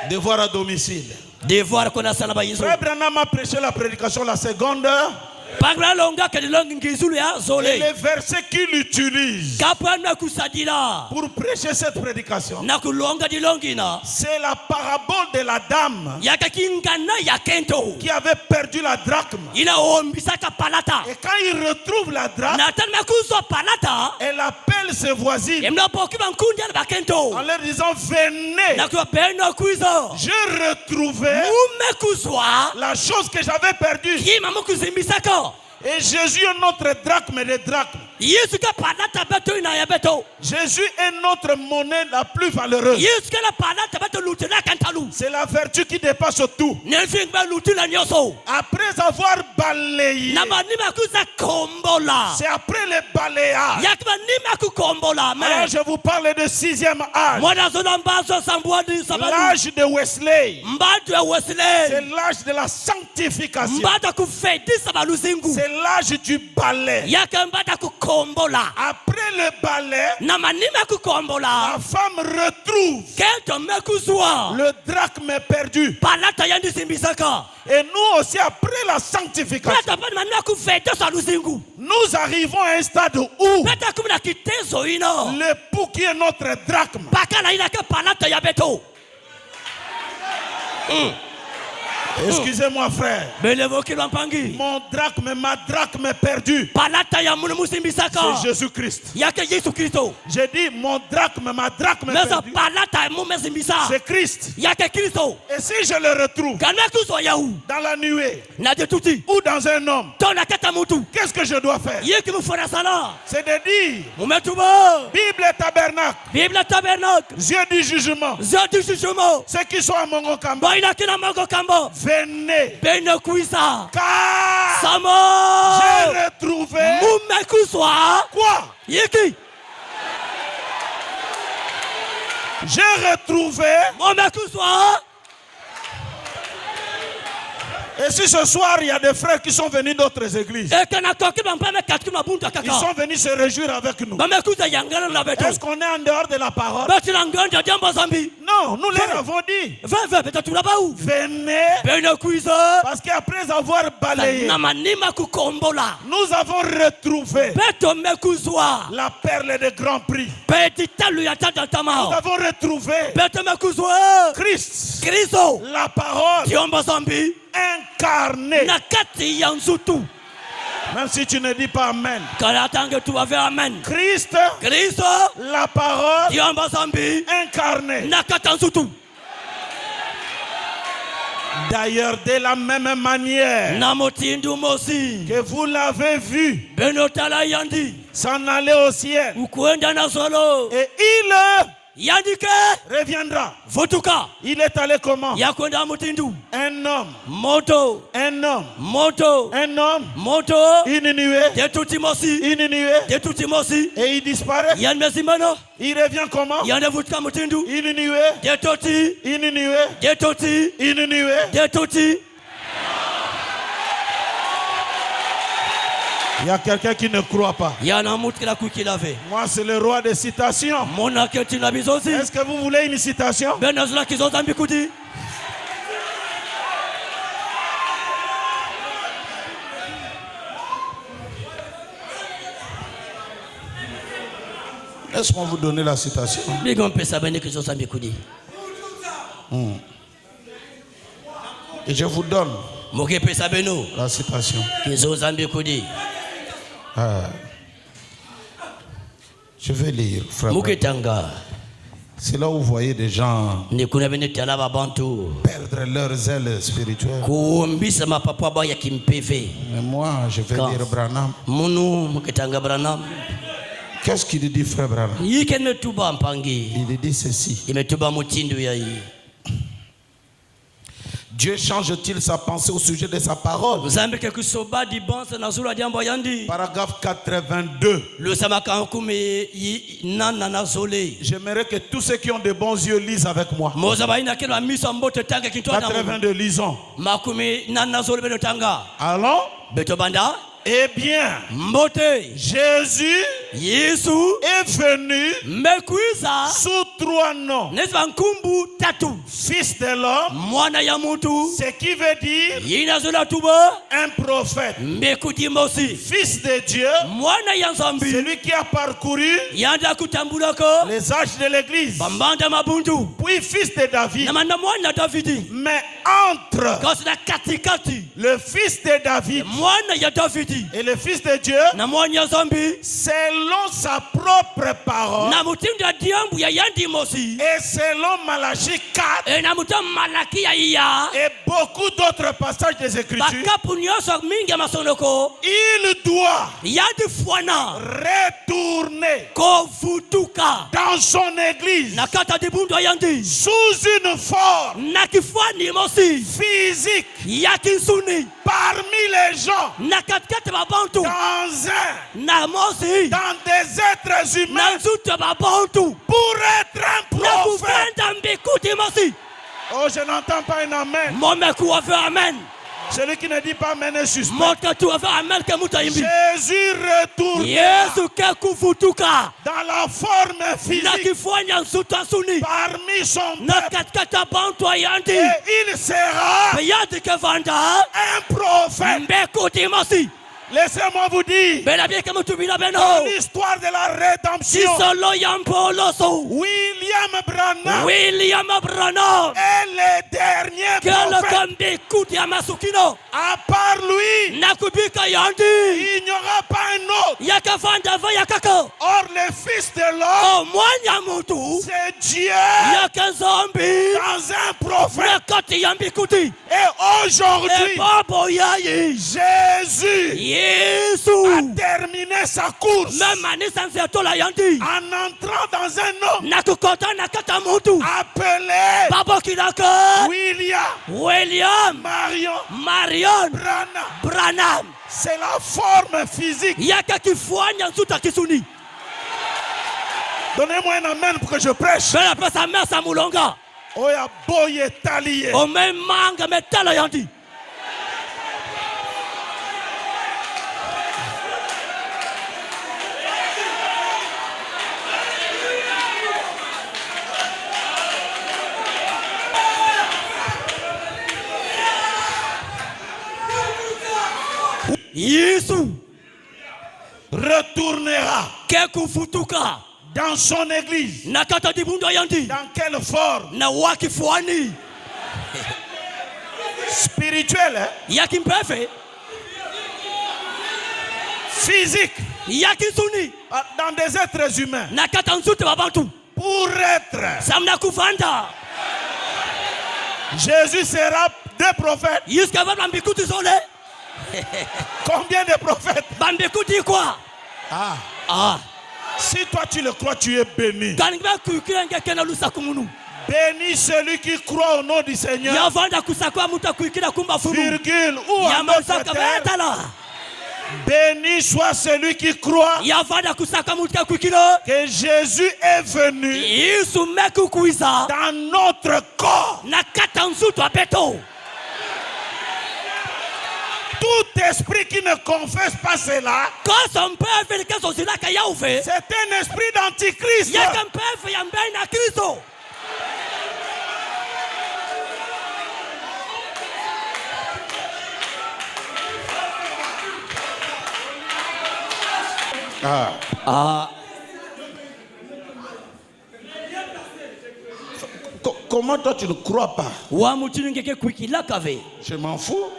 Devoir à domicile. Frère Branham a prêché la prédication la seconde. Et les versets qu'il utilise pour prêcher cette prédication, c'est la parabole de la dame qui avait perdu la drachme. Et quand il retrouve la drachme, elle appelle ses voisines en leur disant: venez, j'ai retrouvé la chose que j'avais perdue. Et Jésus est notre drachme des drachmes. Jésus est notre monnaie la plus valeureuse. C'est la vertu qui dépasse tout. Après avoir balayé, c'est après le balayage. Alors je vous parle de 6e âge. L'âge de Wesley. C'est l'âge de la sanctification. C'est l'âge du balai. Après le balai, la femme retrouve le drachme perdu. Et nous aussi, après la sanctification, nous arrivons à un stade où l'époux qui est notre drachme, excusez-moi frère, mon drachme, ma drachme perdue, c'est Jésus-Christ. J'ai dit mon drachme, ma drachme perdue, c'est Christ. Et si je le retrouve dans la nuée ou dans un homme, qu'est-ce que je dois faire? C'est de dire Bible et tabernacle, yeux du jugement, ceux qui sont à Mongokamba, venez, car j'ai retrouvé quoi? J'ai retrouvé. Et si ce soir il y a des frères qui sont venus d'autres églises, ils sont venus se réjouir avec nous, est-ce qu'on est en dehors de la parole? Non, nous leur avons dit venez, parce qu'après avoir balayé, nous avons retrouvé la perle de grand prix. Nous avons retrouvé Christ, la parole incarné. Même si tu ne dis pas Amen. Christ, la parole incarné. D'ailleurs, de la même manière que vous l'avez vu s'en aller au ciel, et il reviendra. Il est allé comment? Un homme, une nuée, et il disparaît. Il revient comment? Une nuée, une nuée. Il y a quelqu'un qui ne croit pas. Moi, c'est le roi des citations. Est-ce que vous voulez une citation? Est-ce qu'on vous donne la citation? Et je vous donne la citation. Je vais lire, frère. C'est là où vous voyez des gens perdre leurs ailes spirituelles. Mais moi, je vais lire Branham. Qu'est-ce qu'il dit, frère Branham? Il dit ceci. Dieu change-t-il sa pensée au sujet de sa parole? Paragraphe 82. J'aimerais que tous ceux qui ont de bons yeux lisent avec moi. 82, lisons. Allons. Eh bien, Jésus est venu sous 3 noms. Fils de l'homme, ce qui veut dire un prophète. Fils de Dieu, celui qui a parcouru les âges de l'église. Puis fils de David. Mais entre le fils de David et le fils de Dieu, selon sa propre parole et selon Malachie 4 et beaucoup d'autres passages des Écritures, il doit retourner dans son église sous une forme physique parmi les gens, dans des êtres humains, pour être un prophète. Oh, je n'entends pas un amen. Celui qui ne dit pas amen est suspect. Jésus retourne dans la forme physique parmi son peuple, et il sera un prophète. Laissez-moi vous dire, dans l'histoire de la rédemption, William Branham est le dernier prophète. À part lui, il n'y aura pas un autre. Or, le Fils de l'homme, c'est Dieu dans un prophète. Et aujourd'hui, Jésus a terminé sa course en entrant dans un homme appelé William Marion Branham. C'est la forme physique. Donnez-moi un amen pour que je prêche. Oya boye taliye. Jésus retournera dans son église. Dans quelle forme? Spirituelle, physique, dans des êtres humains. Pour être, Jésus sera deux prophètes. Combien de prophètes? Si toi tu le crois, tu es béni. Béni celui qui croit au nom du Seigneur. Virgule, ou un autre terme. Béni soit celui qui croit que Jésus est venu dans notre corps. Tout esprit qui ne confesse pas cela, c'est un esprit d'antichrist. Comment toi tu ne crois pas? Je m'en fous.